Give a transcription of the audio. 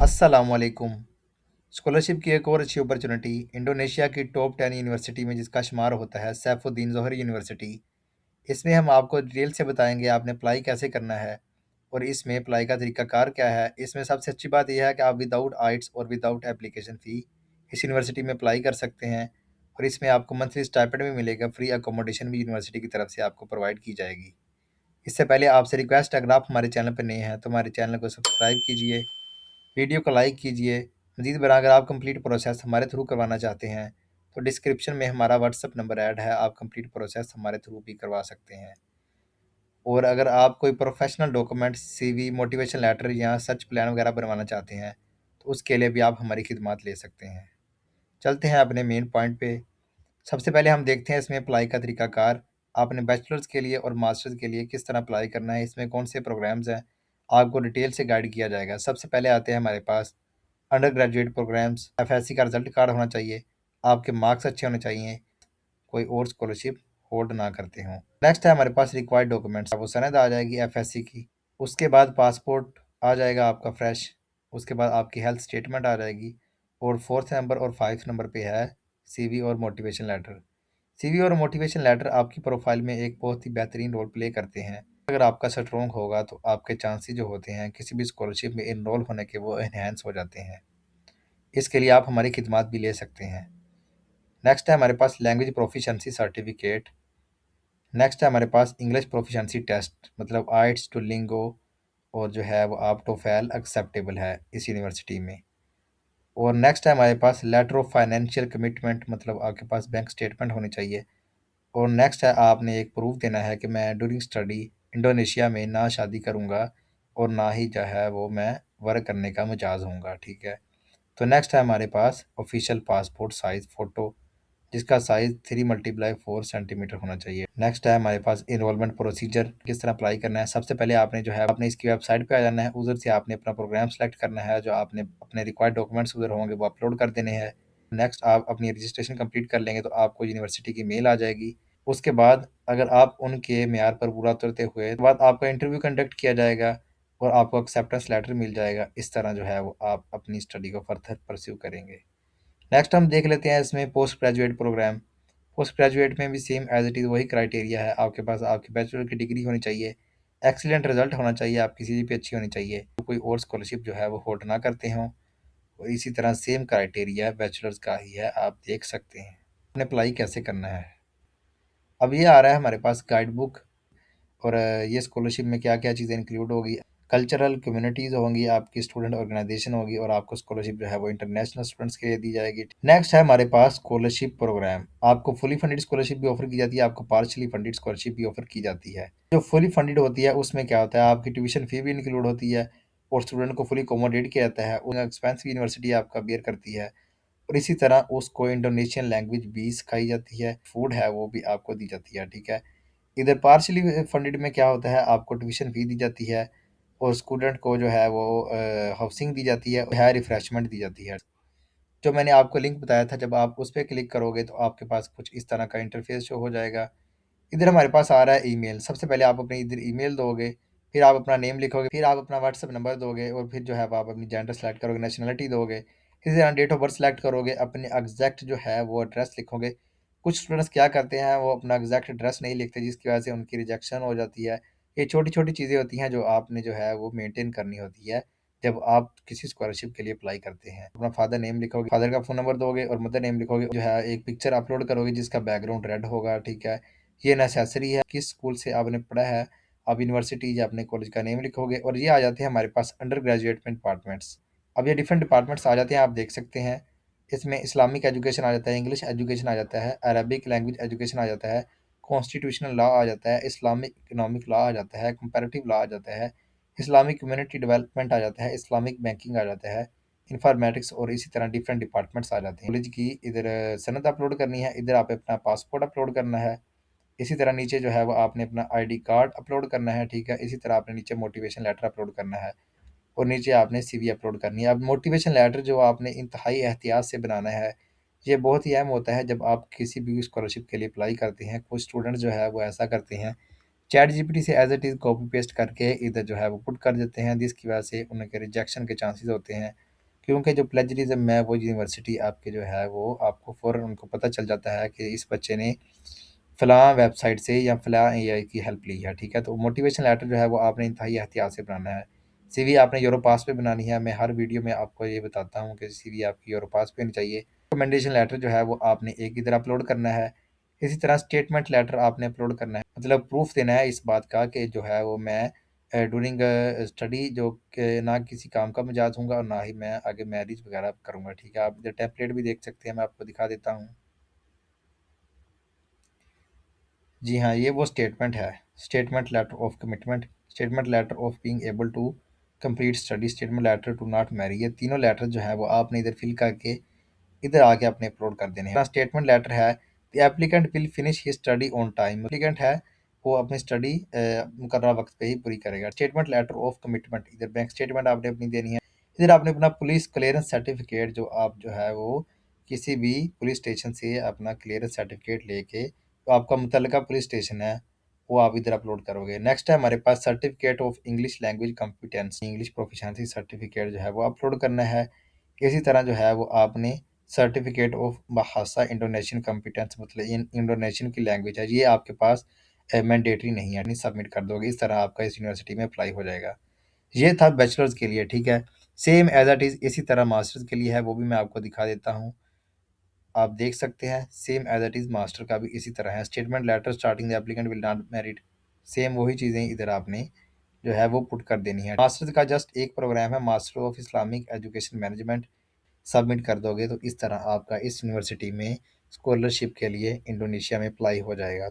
अस्सलामुअलैकुम। स्कॉलरशिप की एक और अच्छी अपॉर्चुनिटी इंडोनेशिया की टॉप 10 यूनिवर्सिटी में जिसका शुमार होता है सैफुद्दीन ज़ोहरी यूनिवर्सिटी। इसमें हम आपको डिटेल से बताएंगे आपने अप्लाई कैसे करना है और इसमें अप्लाई का तरीकाकार क्या है। इसमें सबसे अच्छी बात यह है कि आप विदाउट आइट्स और विदाउट एप्लीकेशन फ़ी इस यूनिवर्सिटी में अप्लाई कर सकते हैं और इसमें आपको मंथली स्टाइपेंड भी मिलेगा। फ्री अकोमोडेशन भी यूनिवर्सिटी की तरफ से आपको प्रोवाइड की जाएगी। इससे पहले आपसे रिक्वेस्ट है, अगर आप हमारे चैनल पर नए हैं तो हमारे चैनल को सब्सक्राइब कीजिए, वीडियो को लाइक कीजिए। मज़ीद बर अगर आप कंप्लीट प्रोसेस हमारे थ्रू करवाना चाहते हैं तो डिस्क्रिप्शन में हमारा व्हाट्सअप नंबर ऐड है, आप कंप्लीट प्रोसेस हमारे थ्रू भी करवा सकते हैं। और अगर आप कोई professional document CV, motivation letter या सर्च प्लान वगैरह बनवाना चाहते हैं तो उसके लिए भी आप हमारी खिदमत ले सकते हैं। चलते हैं अपने मेन पॉइंट पे। सबसे पहले हम देखते हैं इसमें अप्लाई का तरीकाकार। आपने बैचलर्स के लिए और मास्टर्स के लिए किस तरह अप्लाई करना है, इसमें कौन से प्रोग्राम्स हैं, आपको डिटेल से गाइड किया जाएगा। सबसे पहले आते हैं हमारे पास अंडर ग्रेजुएट प्रोग्राम्स। एफएससी का रिजल्ट कार्ड होना चाहिए, आपके मार्क्स अच्छे होने चाहिए, कोई और स्कॉलरशिप होल्ड ना करते हों। नेक्स्ट है हमारे पास रिक्वायर्ड डॉक्यूमेंट्स, वो सनद आ जाएगी एफएससी की। उसके बाद पासपोर्ट आ जाएगा आपका फ्रेश। उसके बाद आपकी हेल्थ स्टेटमेंट आ जाएगी और फोर्थ नंबर और फाइव्थ नंबर पे है सीवी और मोटिवेशन लेटर। सीवी और मोटिवेशन लेटर आपकी प्रोफाइल में एक बहुत ही बेहतरीन रोल प्ले करते हैं। अगर आपका स्ट्रॉन्ग होगा तो आपके चांसेस जो होते हैं किसी भी स्कॉलरशिप में इनरोल होने के वो एनहेंस हो जाते हैं। इसके लिए आप हमारी खिदमत भी ले सकते हैं। नेक्स्ट है हमारे पास लैंग्वेज प्रोफिशिएंसी सर्टिफिकेट। नेक्स्ट है हमारे पास इंग्लिश प्रोफिशिएंसी टेस्ट, मतलब आइट्स टू लिंगो, और जो है वो आप टोफेल एक्सेप्टेबल है इस यूनिवर्सिटी में। और नेक्स्ट है हमारे पास लेटर ऑफ फाइनेंशियल कमिटमेंट, मतलब आपके पास बैंक स्टेटमेंट होनी चाहिए। और नेक्स्ट है आपने एक प्रूफ देना है कि मैं ड्यूरिंग स्टडी इंडोनेशिया में ना शादी करूँगा और ना ही जो है वो मैं वर्क करने का मिजाज होऊंगा। ठीक है। तो नेक्स्ट है हमारे पास ऑफिशियल पासपोर्ट साइज़ फ़ोटो, जिसका साइज़ 3x4 सेंटीमीटर होना चाहिए। नेक्स्ट है हमारे पास इनरोलमेंट प्रोसीजर, किस तरह अप्लाई करना है। सबसे पहले आपने जो है आपने इसकी वेबसाइट पे आ जाना है, उधर से आपने अपना प्रोग्राम सेलेक्ट करना है, जो आपने अपने रिक्वायर्ड डॉक्यूमेंट्स उधर होंगे वो अपलोड कर देने हैं। नेक्स्ट आप अपनी रजिस्ट्रेशन कंप्लीट कर लेंगे तो आपको यूनिवर्सिटी की मेल आ जाएगी। उसके बाद अगर आप उनके मेयार पर पूरा उतरते हुए तो बाद आपका इंटरव्यू कंडक्ट किया जाएगा और आपको एक्सेप्टेंस लेटर मिल जाएगा। इस तरह जो है वो आप अपनी स्टडी को फर्दर परस्यू करेंगे। नेक्स्ट हम देख लेते हैं इसमें post graduate program. Post graduate में भी सेम एज इट इज़ वही क्राइटेरिया है। आपके पास आपकी बैचलर की डिग्री होनी चाहिए, एक्सीलेंट रिजल्ट होना चाहिए, आपकी सीजीपीए अच्छी होनी चाहिए, तो कोई और स्कॉलरशिप जो है वो होल्ड ना करते हों। और इसी तरह सेम क्राइटेरिया बैचलर्स का ही है, आप देख सकते हैं। आपने अप्लाई कैसे करना है। अब ये आ रहा है हमारे पास गाइड बुक, और ये स्कॉलरशिप में क्या क्या चीज़ें इंक्लूड होगी। कल्चरल कम्युनिटीज़ होंगी, आपकी स्टूडेंट ऑर्गेनाइजेशन होगी, और आपको स्कॉलरशिप जो है वो इंटरनेशनल स्टूडेंट्स के लिए दी जाएगी। नेक्स्ट है हमारे पास स्कॉलरशिप प्रोग्राम। आपको फुली फंडेड स्कॉलरशिप भी ऑफर की जाती है, आपको पार्शली फंडेड स्कॉलरशिप भी ऑफर की जाती है। जो फुली फंडेड होती है उसमें क्या होता है, आपकी ट्यूशन फी भी इंक्लूड होती है और स्टूडेंट को फुली अकोमोडेट किया जाता है, उनका एक्सपेंस भी यूनिवर्सिटी आपका बेयर करती है। और इसी तरह उसको इंडोनेशियन लैंग्वेज भी सिखाई जाती है, फूड है वो भी आपको दी जाती है। ठीक है। इधर पार्शली फंडेड में क्या होता है, आपको ट्यूशन फ़ी दी जाती है और स्टूडेंट को जो है वो हाउसिंग दी जाती है रिफ़्रेशमेंट दी जाती है। जो मैंने आपको लिंक बताया था, जब आप उस पे क्लिक करोगे तो आपके पास कुछ इस तरह का इंटरफ़ेस शो हो जाएगा। इधर हमारे पास आ रहा है ईमेल। सबसे पहले आप अपनी इधर ईमेल दोगे, फिर आप अपना नेम लिखोगे, फिर आप अपना व्हाट्सएप नंबर दोगे और फिर जो है वो आप अपनी जेंडर सेलेक्ट करोगे, नेशनलिटी दोगे। इसी तरह डेट ऑफ बर्थ सेलेक्ट करोगे, अपने एग्जैक्ट जो है वो एड्रेस लिखोगे। कुछ स्टूडेंट्स क्या करते हैं, वो अपना एग्जैक्ट एड्रेस नहीं लिखते, जिसकी वजह से उनकी रिजेक्शन हो जाती है। ये छोटी छोटी चीज़ें होती हैं जो आपने जो है वो मेंटेन करनी होती है जब आप किसी स्कॉलरशिप के लिए अप्लाई करते हैं। अपना फादर नेम लिखोगे, फादर का फ़ोन नंबर दोगे और मदर नेम लिखोगे। जो है एक पिक्चर अपलोड करोगे जिसका बैकग्राउंड रेड होगा। ठीक है। ये नेसेसरी है, किस स्कूल से आपने पढ़ा है, आप यूनिवर्सिटी या अपने कॉलेज का नेम लिखोगे। और ये आ जाते हैं हमारे पास अंडर ग्रेजुएट में डिपार्टमेंट्स। अब ये डिफरेंट डिपार्टमेंट्स आ जाते हैं, आप देख सकते हैं। इसमें इस्लामिक एजुकेशन आ जाता है, इंग्लिश एजुकेशन आ जाता है, अरबिक लैंग्वेज एजुकेशन आ जाता है, कॉन्स्टिट्यूशनल लॉ आ जाता है, इस्लामिक इकोनॉमिक लॉ आ जाता है, कंपैरेटिव लॉ आ जाता है, इस्लामिक कम्युनिटी डेवलपमेंट आ जाता है, इस्लामिक बैंकिंग आ जाता है, इंफॉर्मेटिक्स, और इसी तरह डिफरेंट डिपार्टमेंट्स आ जाते हैं। कॉलेज की इधर सनद अपलोड करनी है, इधर आप अपना पासपोर्ट अपलोड करना है। इसी तरह नीचे जो है वो आपने अपना आईडी कार्ड अपलोड करना है। ठीक है। इसी तरह आपने नीचे मोटिवेशन लेटर अपलोड करना है और नीचे आपने सीवी अपलोड करनी है। अब मोटिवेशन लेटर जो आपने इंतहाई एहतियात से बनाना है, ये बहुत ही अहम होता है जब आप किसी भी स्कॉलरशिप के लिए अप्लाई करते हैं। कुछ स्टूडेंट्स जो है वो ऐसा करते हैं, चैट जीपीटी से as it is copy paste करके इधर जो है वो पुट कर देते हैं, जिसकी वजह से उनके रिजेक्शन के चांसेस होते हैं। क्योंकि जो प्लेजरिज्म है वो यूनिवर्सिटी आपके जो है वो आपको फ़ौरन उनको पता चल जाता है कि इस बच्चे ने फ़लाँ वेबसाइट से या फ़लाँ एआई की हेल्प ली है, ठीक है? तो मोटिवेशन लेटर जो है वो आपने इंतहाई एहतियात से बनाना है। सीवी आपने यूरोपास पे बनानी है, मैं हर वीडियो में आपको ये बताता हूँ कि सीवी आपकी यूरोपास पे होनी चाहिए। रिकमेंडेशन लेटर जो है वो आपने एक इधर अपलोड करना है। इसी तरह स्टेटमेंट लेटर आपने अपलोड करना है, मतलब प्रूफ़ देना है इस बात का कि जो है वो मैं ड्यूरिंग स्टडी जो कि ना किसी काम का मिजाज हूँगा और ना ही मैं आगे मैरिज वगैरह करूँगा, ठीक है? आप इधर टेम्पलेट भी देख सकते हैं, मैं आपको दिखा देता हूँ। जी हाँ, ये वो स्टेटमेंट है। Statement letter of commitment, statement letter of being able to complete study, statement letter to not marry, ये तीनों लेटर जो हैं वो आपने इधर फिल करके इधर आके अपने अपलोड कर देने हैं। स्टेटमेंट लेटर है, the applicant will finish his study on time, applicant है वो अपनी स्टडी मुकर्रर वक्त पे ही पूरी करेगा। स्टेटमेंट लेटर ऑफ कमिटमेंट, इधर बैंक स्टेटमेंट आपने अपनी देनी है। इधर आपने अपना पुलिस क्लियरेंस सर्टिफिकेट जो आप जो है वो किसी भी पुलिस स्टेशन से अपना क्लियरेंस सर्टिफिकेट लेके तो आपका मुतल्लिका पुलिस स्टेशन है वो आप इधर अपलोड करोगे। नेक्स्ट है हमारे पास certificate of English language competency, English proficiency certificate जो है वो अपलोड करना है। इसी तरह जो है वो आपने certificate of Bahasa Indonesian competence, मतलब इंडोनेशियन की लैंग्वेज है, ये आपके पास मैंडेटरी नहीं है, नहीं सबमिट कर दोगे, इस तरह आपका इस यूनिवर्सिटी में अप्लाई हो जाएगा। ये था बैचलर्स के लिए, ठीक है? सेम एज इट इज़ इसी तरह मास्टर्स के लिए है, वो भी मैं आपको दिखा देता हूँ। आप देख सकते हैं same as it is master का भी इसी तरह है। Statement letter starting the applicant will not married, same वही चीज़ें इधर आपने जो है वो पुट कर देनी है। मास्टर्स का जस्ट एक प्रोग्राम है, master of Islamic education management, submit कर दोगे तो इस तरह आपका इस यूनिवर्सिटी में स्कॉलरशिप के लिए इंडोनेशिया में अप्लाई हो जाएगा।